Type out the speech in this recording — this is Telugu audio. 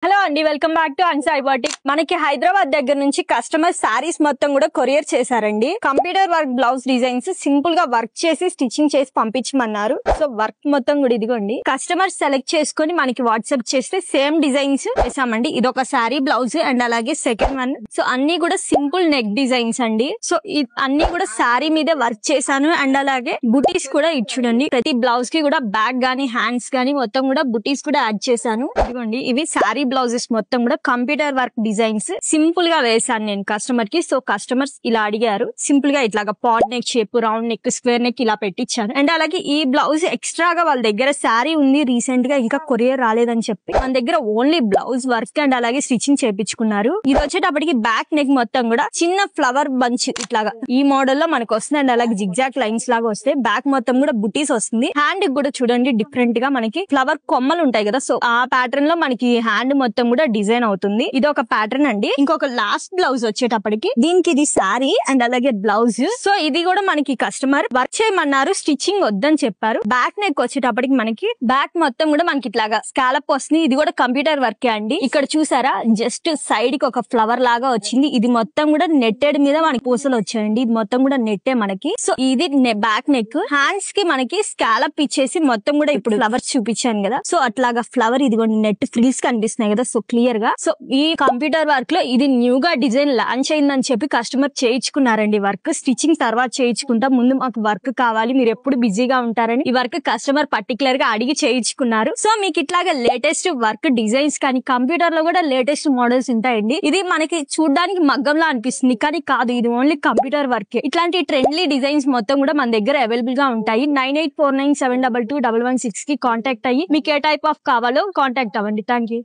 హలో అండి, వెల్కమ్ బ్యాక్ టు అన్సాయి బాటిక్. మనకి హైదరాబాద్ దగ్గర నుంచి కస్టమర్ సారీస్ మొత్తం కూడా కొరియర్ చేశారండి. Computer work blouse designs simple గా వర్క్ చేసి స్టిచ్చింగ్ చేసి పంపించమన్నారు. సో వర్క్ మొత్తం కూడా ఇదిగోండి, కస్టమర్ సెలెక్ట్ చేసుకుని మనకి వాట్సాప్ చేస్తే సేమ్ డిజైన్స్ చేసామండి. ఇది ఒక సారీ బ్లౌజ్ అండ్ అలాగే సెకండ్ వన్. సో అన్ని కూడా సింపుల్ నెక్ డిజైన్స్ అండి. సో అన్ని కూడా సారీ మీద వర్క్ చేశాను అండ్ అలాగే బుటీస్ కూడా ఇచ్చుడండి. ప్రతి బ్లౌజ్ కి కూడా బ్యాక్ గానీ హ్యాండ్స్ గానీ మొత్తం కూడా బుటీస్ కూడా యాడ్ చేశాను. ఇదిగోండి, ఇవి సారీ బ్లౌజెస్ మొత్తం కూడా కంప్యూటర్ వర్క్ డిజైన్స్ సింపుల్ గా వేసాను నేను కస్టమర్ కి. సో కస్టమర్స్ ఇలా అడిగారు, సింపుల్ గా ఇట్లాగా పాడ్ neck shape, round neck, square neck ఇలా పెట్టించాను. అండ్ అలాగే ఈ బ్లౌజ్ ఎక్స్ట్రాగా వాళ్ళ దగ్గర శారీ ఉంది రీసెంట్ గా, ఇంకా కొరియర్ రాలేదని చెప్పి మన దగ్గర ఓన్లీ బ్లౌజ్ వర్క్ అండ్ అలాగే స్టిచ్చింగ్ చేపించుకున్నారు. ఇది వచ్చేటప్పటికి బ్యాక్ నెక్ మొత్తం కూడా చిన్న ఫ్లవర్ బంచ్ ఇట్లాగా ఈ మోడల్ లో మనకు వస్తుంది. అండ్ అలాగే జిగ్జాక్ లైన్స్ లాగా వస్తాయి. బ్యాక్ మొత్తం కూడా బుటీస్ వస్తుంది. హ్యాండ్ కూడా చూడండి డిఫరెంట్ గా మనకి ఫ్లవర్ కొమ్మలు ఉంటాయి కదా, సో ఆ ప్యాటర్న్ లో మనకి హ్యాండ్ మొత్తం కూడా డిజైన్ అవుతుంది. ఇది ఒక ప్యాటర్న్ అండి. ఇంకొక లాస్ట్ బ్లౌజ్ వచ్చేటప్పటికి దీనికి ఇది సారీ అండ్ అలాగే బ్లౌజ్. సో ఇది కూడా మనకి కస్టమర్ వర్క్ చేయమన్నారు, స్టిచ్చింగ్ వద్దని చెప్పారు. బ్యాక్ నెక్ వచ్చేటప్పటికి మనకి బ్యాక్ మొత్తం కూడా మనకి ఇట్లాగా స్కాలప్ వస్తుంది. ఇది కూడా కంప్యూటర్ వర్క్ అండి. ఇక్కడ చూసారా, జస్ట్ సైడ్ కి ఒక ఫ్లవర్ లాగా వచ్చింది. ఇది మొత్తం కూడా నెట్టెడ్ మీద మనకి పూసలు వచ్చాయండి. ఇది మొత్తం కూడా నెట్టే మనకి. సో ఇది బ్యాక్ నెక్. హ్యాండ్స్ కి మనకి స్కాలప్ ఇచ్చేసి మొత్తం కూడా ఇప్పుడు ఫ్లవర్స్ చూపించాను కదా, సో అట్లాగా ఫ్లవర్ ఇది నెట్ ఫ్రిల్స్ కనిపిస్తున్నాయి కదా, సో క్లియర్ గా. సో ఈ కంప్యూటర్ వర్క్ లో ఇది న్యూ గా డిజైన్ లాంచ్ అయిందని చెప్పి కస్టమర్ చేయించుకున్నారండి. వర్క్ స్టిచ్చింగ్ తర్వాత చేయించుకుంటా, ముందు మాకు వర్క్ కావాలి, మీరు ఎప్పుడు బిజీగా ఉంటారని ఈ వర్క్ కస్టమర్ పర్టికులర్ గా అడిగి చేయించుకున్నారు. సో మీకు ఇట్లాగా లేటెస్ట్ వర్క్ డిజైన్స్ కానీ కంప్యూటర్ లో కూడా లేటెస్ట్ మోడల్స్ ఉంటాయండి. ఇది మనకి చూడడానికి మగ్గంలా అనిపిస్తుంది కానీ కాదు, ఇది ఓన్లీ కంప్యూటర్ వర్క్. ఇట్లాంటి ట్రెండ్లీ డిజైన్స్ మొత్తం కూడా మన దగ్గర అవైలబుల్ గా ఉంటాయి. 9849722116 కి కాంటాక్ట్ అయ్యి మీకు ఏ టైప్ ఆఫ్ కావాలో కాంటాక్ట్ అవ్వండి. Thank you.